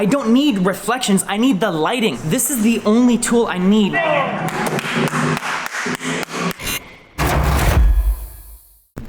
I don't need reflections, I need the lighting. This is the only tool I need.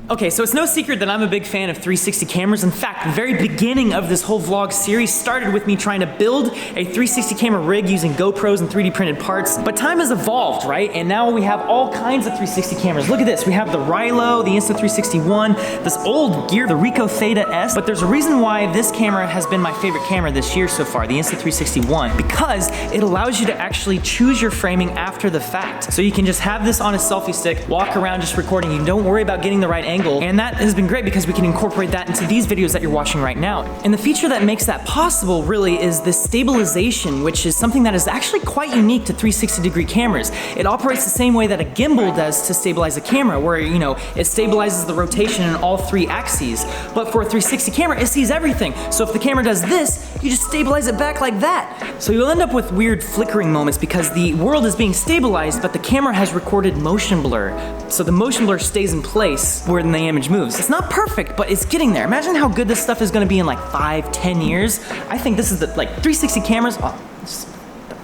Okay, so it's no secret that I'm a big fan of 360 cameras. In fact, the very beginning of this whole vlog series started with me trying to build a 360 camera rig using GoPros and 3D printed parts. But time has evolved, right? And now we have all kinds of 360 cameras. Look at this, we have the Rilo, the Insta360 One, this old gear, the Ricoh Theta S. But there's a reason why this camera has been my favorite camera this year so far, the Insta360 One, because it allows you to actually choose your framing after the fact. So you can just have this on a selfie stick, walk around just recording, you don't worry about getting the right angle. And that has been great because we can incorporate that into these videos that you're watching right now. And the feature that makes that possible really is this stabilization, which is something that is actually quite unique to 360-degree cameras. It operates the same way that a gimbal does to stabilize a camera, where it stabilizes the rotation in all 3 axes. But for a 360 camera, it sees everything. So if the camera does this, you just stabilize it back like that. So you'll end up with weird flickering moments because the world is being stabilized, but the camera has recorded motion blur. So the motion blur stays in place where the image moves. It's not perfect, but it's getting there. Imagine how good this stuff is gonna be in like 5-10 years. I think this is the 360 cameras. I'm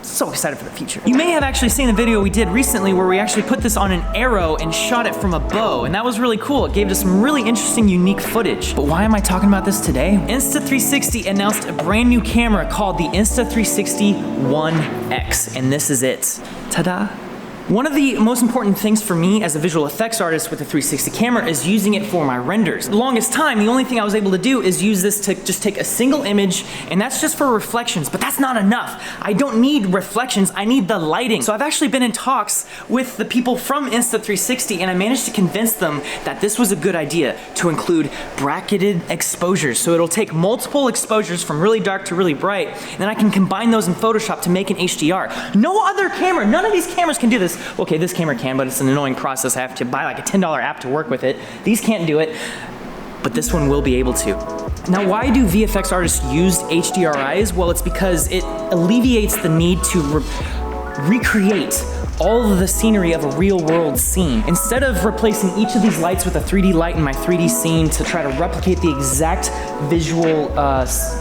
so excited for the future. You may have actually seen the video we did recently where we actually put this on an arrow and shot it from a bow, and that was really cool. It gave us some really interesting, unique footage. But why am I talking about this today? Insta360 announced a brand new camera called the Insta360 One X, and this is it. Ta-da! One of the most important things for me as a visual effects artist with a 360 camera is using it for my renders. The longest time, the only thing I was able to do is use this to just take a single image, and that's just for reflections, but that's not enough. I don't need reflections, I need the lighting. So I've actually been in talks with the people from Insta360, and I managed to convince them that this was a good idea to include bracketed exposures. So it'll take multiple exposures from really dark to really bright, and then I can combine those in Photoshop to make an HDR. No other camera, none of these cameras can do this. Okay, this camera can, but it's an annoying process. I have to buy like a $10 app to work with it. These can't do it, but this one will be able to. Now, why do VFX artists use HDRIs? Well, it's because it alleviates the need to recreate all of the scenery of a real world scene. Instead of replacing each of these lights with a 3D light in my 3D scene to try to replicate the exact visual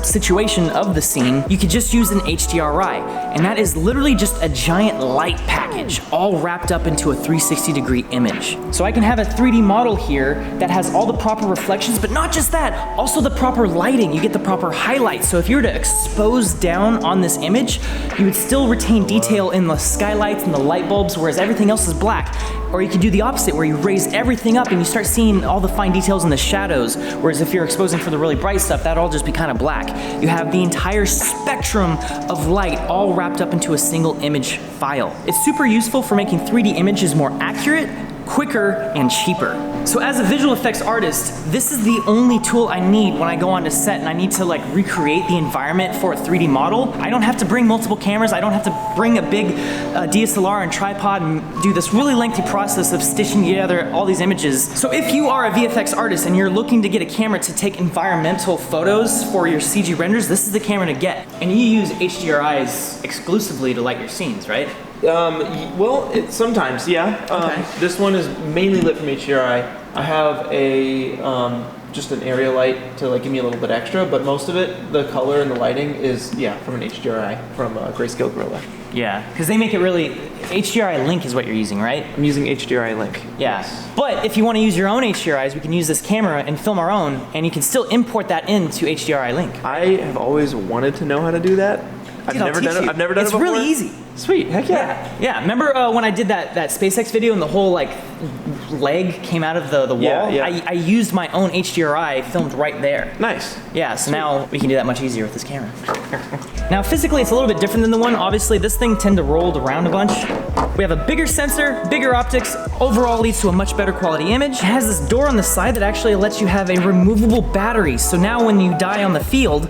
situation of the scene, you could just use an HDRI. And that is literally just a giant light package all wrapped up into a 360-degree image. So I can have a 3D model here that has all the proper reflections, but not just that, also the proper lighting. You get the proper highlights. So if you were to expose down on this image, you would still retain detail in the skylights and the light bulbs, whereas everything else is black. Or you could do the opposite, where you raise everything up and you start seeing all the fine details in the shadows, whereas if you're exposing for the really bright stuff, that'll all just be kind of black. You have the entire spectrum of light all wrapped up into a single image file. It's super useful for making 3D images more accurate, quicker, and cheaper. So as a visual effects artist, this is the only tool I need when I go onto set and I need to recreate the environment for a 3D model. I don't have to bring multiple cameras, I don't have to bring a big DSLR and tripod and do this really lengthy process of stitching together all these images. So if you are a VFX artist and you're looking to get a camera to take environmental photos for your CG renders, this is the camera to get. And you use HDRIs exclusively to light your scenes, right? Well, sometimes, yeah. Okay. This one is mainly lit from HDRI. I have a just an area light to give me a little bit extra, but most of it, the color and the lighting is, from an HDRI from Grayscale Gorilla. Yeah, because they make it really, HDRI Link is what you're using, right? I'm using HDRI Link. Yeah, Yes. But if you want to use your own HDRIs, we can use this camera and film our own, and you can still import that into HDRI Link. I have always wanted to know how to do that. I've never done it before. It's really easy. Sweet, heck yeah. Yeah, remember when I did that SpaceX video and the whole leg came out of the wall? Yeah. I used my own HDRI filmed right there. Nice. Yeah, so now we can do that much easier with this camera. Now physically it's a little bit different than the one. Obviously this thing tend to roll around a bunch. We have a bigger sensor, bigger optics, overall leads to a much better quality image. It has this door on the side that actually lets you have a removable battery. So now when you die on the field,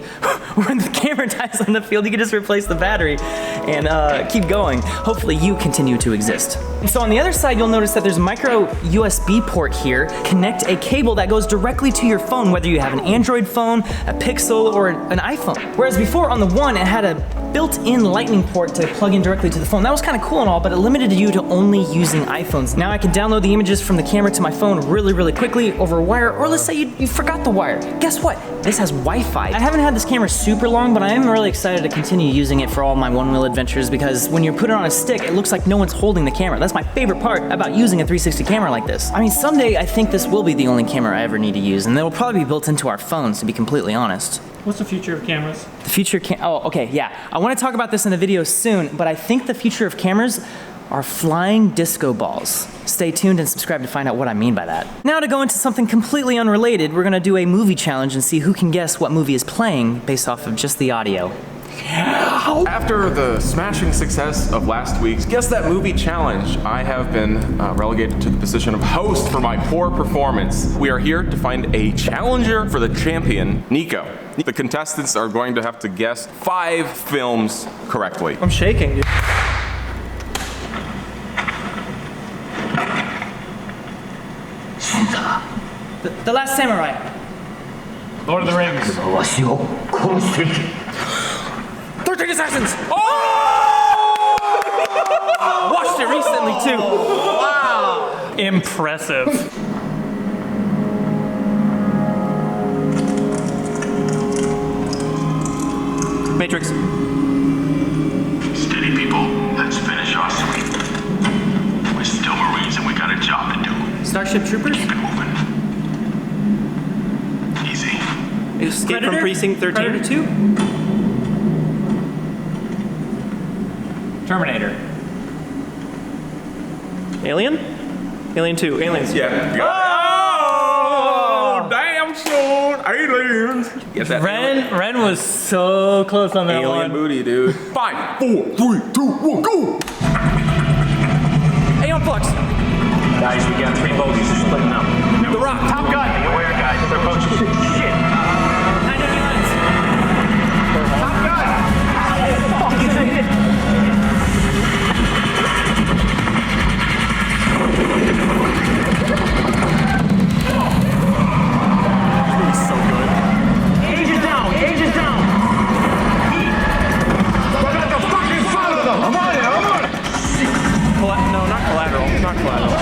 when the camera dies on the field, you can just replace the battery and keep going. Hopefully you continue to exist. And so on the other side, you'll notice that there's a micro USB port here. Connect a cable that goes directly to your phone, whether you have an Android phone, a Pixel, or an iPhone. Whereas before on the one, it had a built-in lightning port to plug in directly to the phone. That was kind of cool and all, but it limited you to only using iPhones. Now I can download the images from the camera to my phone really quickly over a wire, or let's say you forgot the wire. Guess what? This has Wi-Fi. I haven't had this camera super long, but I am really excited to continue using it for all my one-wheel adventures because when you put it on a stick, it looks like no one's holding the camera. That's my favorite part about using a 360 camera like this. I mean, someday I think this will be the only camera I ever need to use, and it'll probably be built into our phones, to be completely honest. What's the future of cameras? The future oh, okay, yeah. I want to talk about this in a video soon, but I think the future of cameras are flying disco balls. Stay tuned and subscribe to find out what I mean by that. Now to go into something completely unrelated, we're gonna do a movie challenge and see who can guess what movie is playing based off of just the audio. After the smashing success of last week's Guess That Movie Challenge, I have been relegated to the position of host for my poor performance. We are here to find a challenger for the champion, Nico. The contestants are going to have to guess 5 films correctly. I'm shaking, dude. The Last Samurai. Lord of the Rings. 13 Assassins! Oh! Watched it recently too. Wow. Impressive. Matrix. Steady, people. Let's finish our sweep. We're still Marines and we got a job to do. Starship Troopers? Keep it moving. Easy. Escape Predator? from Precinct 13. Predator 2? Terminator. Alien? Alien 2. Aliens. Yeah. Oh, damn son. Aliens. Get that Wren was so close on that alien one. booty, dude. 5, 4, 3, 2, 1, go! Aeon Flux. Guys, we got 3 bogies. Just splitting up. The Rock. Top Gun. Be aware, guys. They're approaching. Shit. 9 Lines. Top gun. Fuck is it? Gauge is down. Gauge is down. We're gonna have to fucking follow them. I'm on it. I'm on it. No, not Collateral. Not Collateral.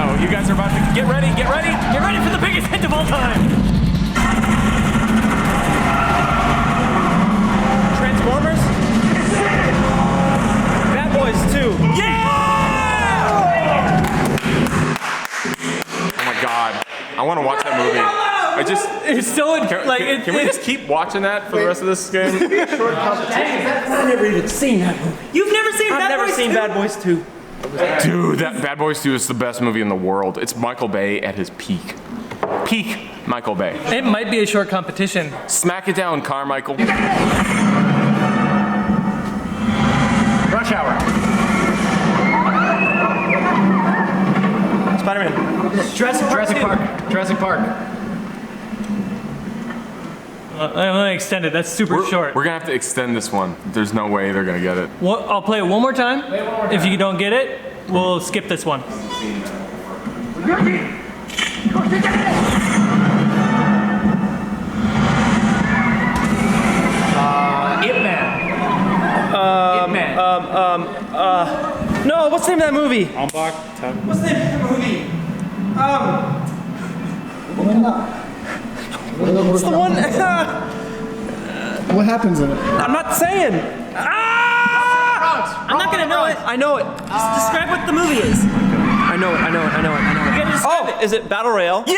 Oh, you guys are about to get ready, get ready. Get ready for the biggest hit of all time. Transformers? Bad Boys 2. Oh my god. I want to watch that movie. It's so Can we just keep watching that for the rest of this game? I've never even seen that movie. You've never seen I've Bad never Boys seen 2? Bad Boys 2. Dude, that Bad Boys 2 is the best movie in the world. It's Michael Bay at his peak. Peak Michael Bay. It might be a short competition. Smack it down, Carmichael. Rush hour. Spider-Man. Jurassic Park. Jurassic Park. I'm gonna extend it. That's super short. We're gonna have to extend this one. There's no way they're gonna get it. I'll play it one more time. If you don't get it, we'll skip this one. No, what's the name of that movie? What's the name of the movie? It's the one. What happens in it? I'm not saying. I'm not gonna know it. I know it. Just describe what the movie is. I know it. You gotta describe Oh, is it Battle Royale? Yeah!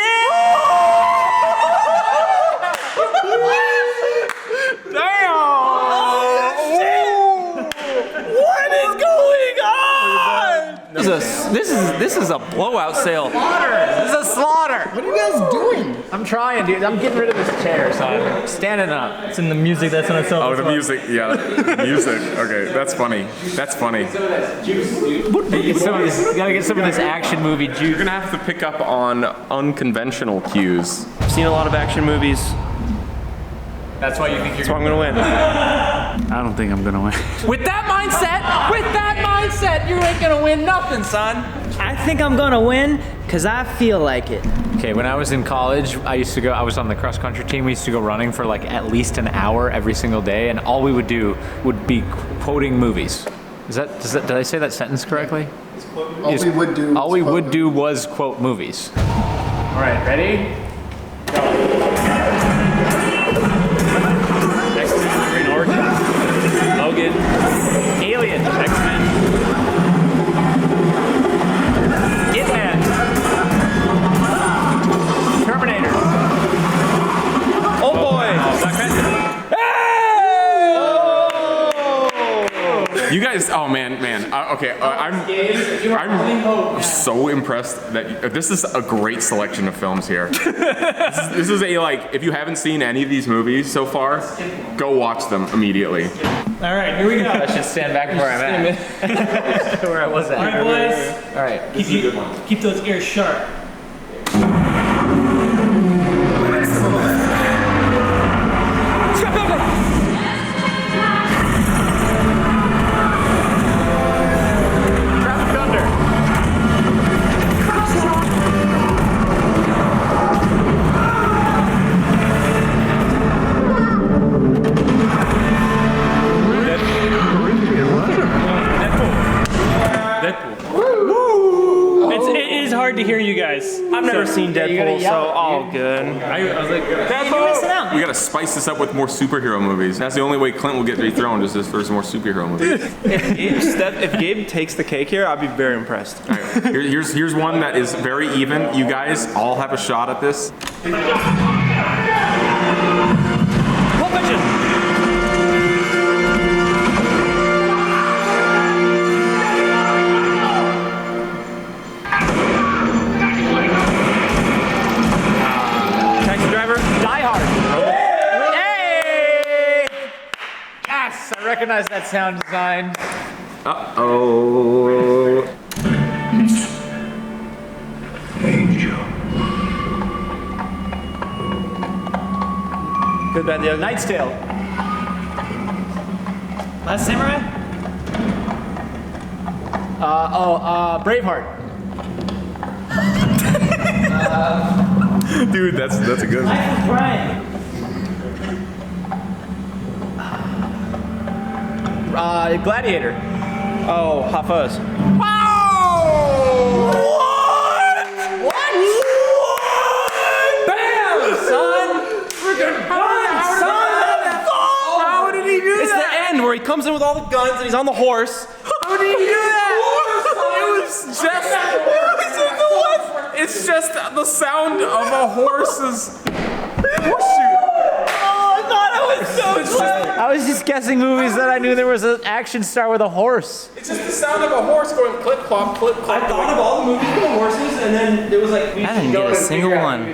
Damn! What is going on? This is a blowout sale. This is a slaughter. What are you guys doing? I'm trying, dude. I'm getting rid of this chair, so I'm standing up. It's in the music that's on itself. Oh, the music. Yeah, the music. Okay, that's funny. That's funny. You gotta get some of this action movie You're juice. gonna have to pick up on unconventional cues. I've seen a lot of action movies. That's why you think you're That's why I'm gonna win. I don't don't think I'm gonna win. With that mindset, you ain't gonna win nothing, son. I think I'm gonna win because I feel like it. Okay, when I was in college, I was on the cross country team. We used to go running for like at least an hour every single day, and all we would do would be quoting movies. Did I say that sentence correctly? All we would do was quote movies. All right, ready? X-Men, Green Origin, Logan, Alien, X-Men, Hitman, Terminator, Oh boy! Black Panther. You guys, oh man. I'm so impressed that this is a great selection of films here. this is a, like, if you haven't seen any of these movies so far, go watch them immediately. All right, here we go. I should stand back where I'm at. Where I was at. All right, boys. All right. Keep those ears sharp. It is hard to hear you guys. I've never seen Deadpool, so all good. I was like, We gotta spice this up with more superhero movies. That's the only way Clint will get dethroned, is for some more superhero movies. If Gabe takes the cake here, I'd be very impressed. All right, here's one that is very even. You guys all have a shot at this. Pulp Fiction. Taxi driver? Die Hard. Hey! Yes, I recognize that sound design. Uh-oh. Good, bad, the ugly. Knight's Tale. Last Samurai? Braveheart. Dude, that's a good one. Life of Brian. Gladiator. Oh, Hot Fuzz. It's the end where he comes in with all the guns and he's on the horse. How did he do that? It's just the sound of a horse's horseshoe. I was just guessing movies that I knew there was an action star with a horse. It's just the sound of a horse going clip clop, clip clop. I thought of all the movies with the horses, and then it was like I didn't get a single one.